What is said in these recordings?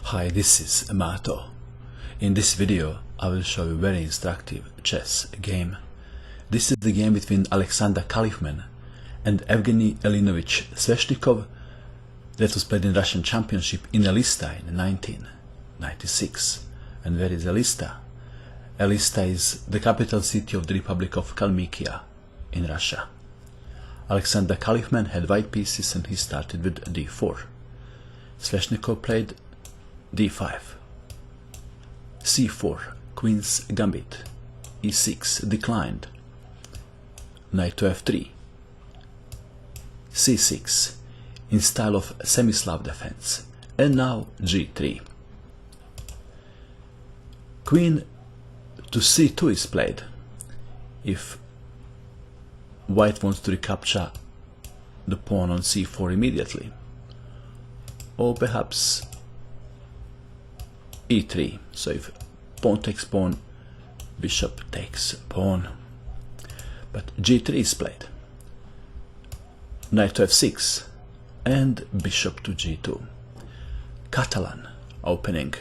Hi, this is Mato. In this video I will show you a very instructive chess game. This is the game between Alexander Khalifman and Evgeny Elinovich Sveshnikov that was played in Russian Championship in Elista in 1996. And where is Elista? Elista is the capital city of the Republic of Kalmykia in Russia. Alexander Khalifman had white pieces and he started with d4. Sveshnikov played d5, c4, queen's gambit, e6, declined, knight to f3, c6, in style of semi-Slav defense, and now g3. Queen to c2 is played if white wants to recapture the pawn on c4 immediately, or perhaps e3, so if pawn takes pawn, bishop takes pawn. But g3 is played, knight to f6, and bishop to g2. Catalan opening.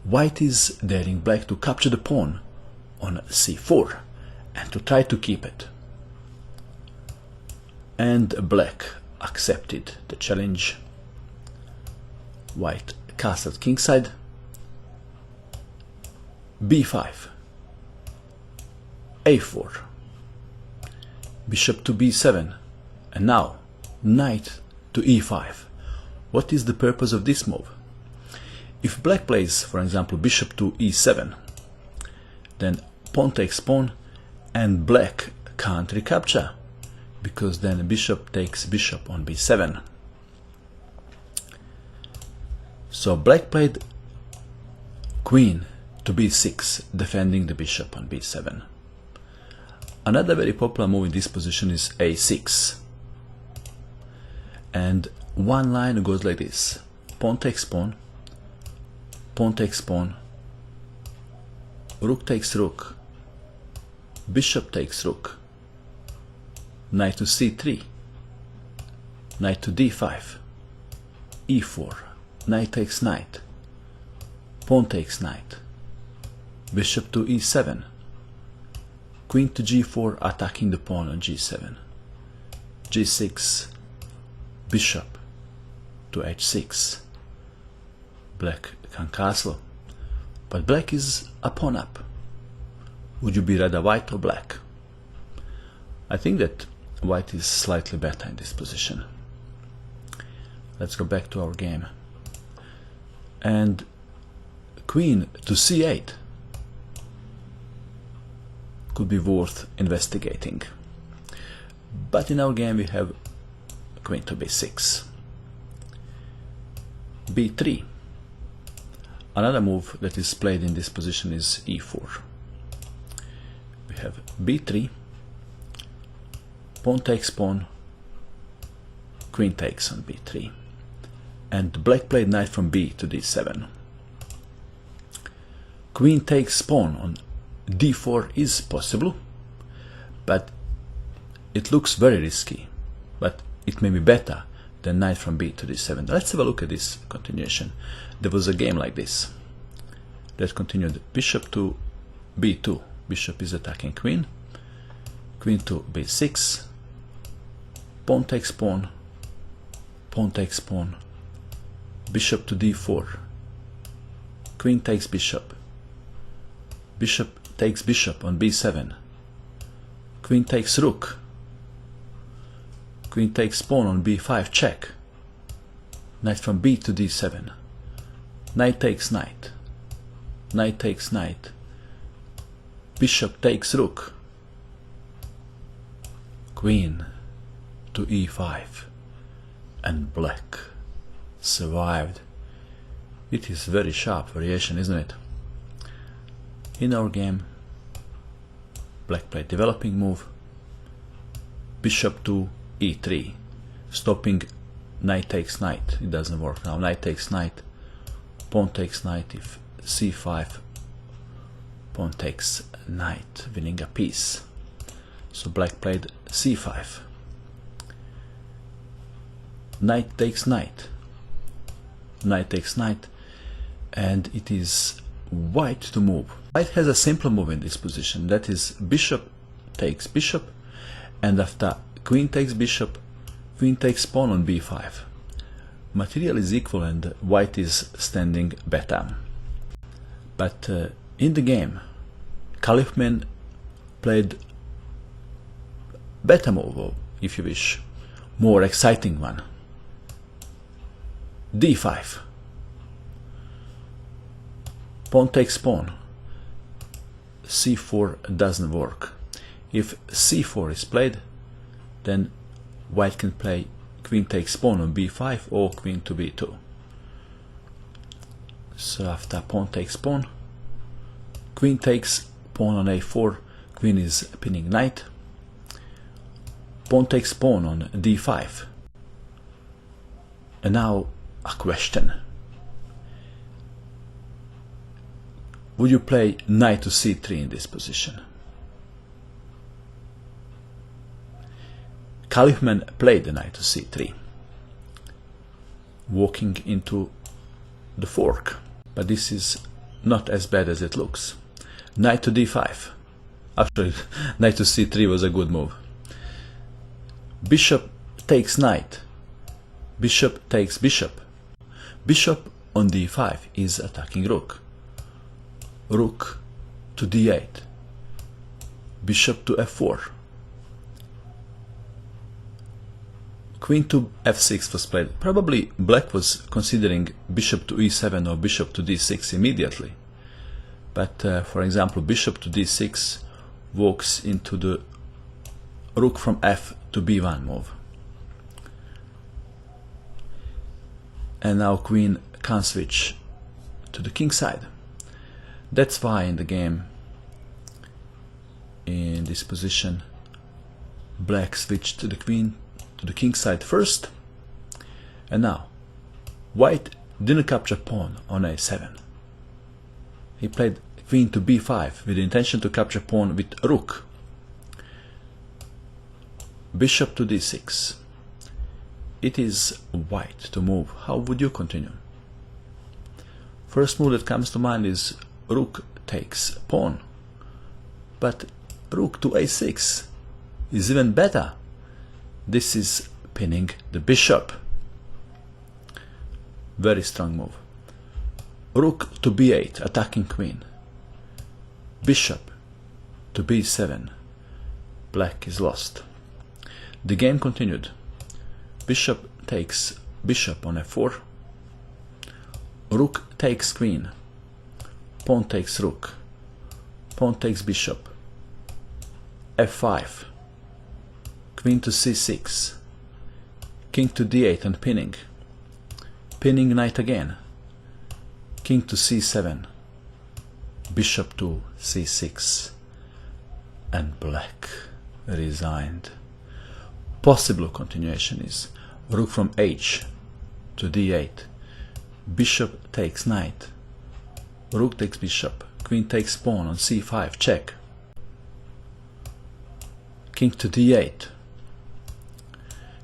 White is daring black to capture the pawn on c4 and to try to keep it. And black accepted the challenge. White castled kingside, b5, a4, bishop to b7, and now knight to e5. What is the purpose of this move? If black plays, for example, bishop to e7, then pawn takes pawn and black can't recapture, because then bishop takes bishop on b7. So black played queen to b6, defending the bishop on b7. Another very popular move in this position is a6. And one line goes like this: pawn takes pawn, pawn takes pawn, rook takes rook, bishop takes rook, knight to c3, knight to d5, e4, knight takes knight, pawn takes knight, bishop to e7, queen to g4, attacking the pawn on g7, g6, bishop to h6. Black can castle, but black is a pawn up. Would you be rather white or black? I think that white is slightly better in this position. Let's go back to our game. And queen to c8 could be worth investigating. But in our game we have queen to b6, b3. Another move that is played in this position is e4. We have b3, pawn takes pawn, queen takes on b3, and black played knight from b to d7. Queen takes pawn on d4 is possible, but it looks very risky, but it may be better than knight from b to d7. Let's have a look at this continuation. There was a game like this that continued: bishop to b2, bishop is attacking queen, queen to b6, pawn takes pawn, pawn takes pawn, bishop to d4, queen takes bishop, bishop takes bishop on b7, queen takes rook, queen takes pawn on b5, check, knight from b to d7, knight takes knight, knight takes knight, bishop takes rook, queen to e5, and black survived. It is very sharp variation, isn't it? In our game, black played developing move, bishop to e3, stopping knight takes knight. It doesn't work now. Knight takes knight, pawn takes knight. If c5, pawn takes knight, winning a piece. So black played c5, knight takes knight, knight takes knight, and it is white to move. White has a simple move in this position, that is bishop takes bishop, and after queen takes bishop, queen takes pawn on b5. Material is equal and white is standing better. But in the game, Khalifman played better move, or if you wish, more exciting one. d5. Pawn takes pawn. c4 doesn't work. If c4 is played, then white can play queen takes pawn on b5 or queen to b2. So after pawn takes pawn, queen takes pawn on a4, queen is pinning knight. Pawn takes pawn on d5. And now a question. Would you play knight to c3 in this position? Khalifman played the knight to c3, walking into the fork, but this is not as bad as it looks. Knight to d5. Actually, knight to c3 was a good move. Bishop takes knight. Bishop takes bishop. Bishop on d5 is attacking rook. Rook to d8. Bishop to f4. Queen to f6 was played. Probably black was considering bishop to e7 or bishop to d6 immediately. But for example, bishop to d6 walks into the rook from f to b1 move. And now queen can't switch to the king side. That's why in the game, in this position, black switched to the queen to the king side first, and now white didn't capture pawn on a7. He played queen to b5 with the intention to capture pawn with rook. Bishop to d6. It is white to move. How would you continue? First move that comes to mind is rook takes pawn, but rook to a6 is even better. This is pinning the bishop. Very strong move. Rook to b8, attacking queen. Bishop to b7. Black is lost. The game continued. Bishop takes bishop on f4. Rook takes queen. Pawn takes rook. Pawn takes bishop. f5. Queen to c6. King to d8 and pinning. Pinning knight again. King to c7. Bishop to c6. And black resigned. Possible continuation is rook from h to d8. Bishop takes knight. Rook takes bishop. Queen takes pawn on c5, check. King to d8.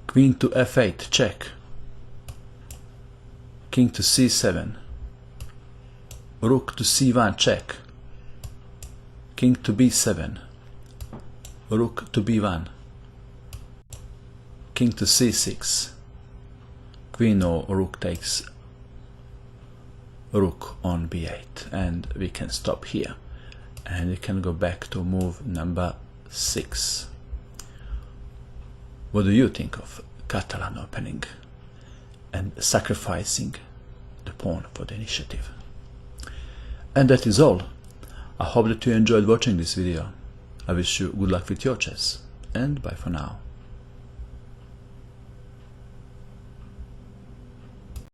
Queen to f8, check. King to c7. Rook to c1, check. King to b7. Rook to b1. King to c6. Queen or rook takes rook on b8, and we can stop here and we can go back to move number 6. What do you think of Catalan opening and sacrificing the pawn for the initiative? And that is all. I hope that you enjoyed watching this video. I wish you good luck with your chess, and bye for now.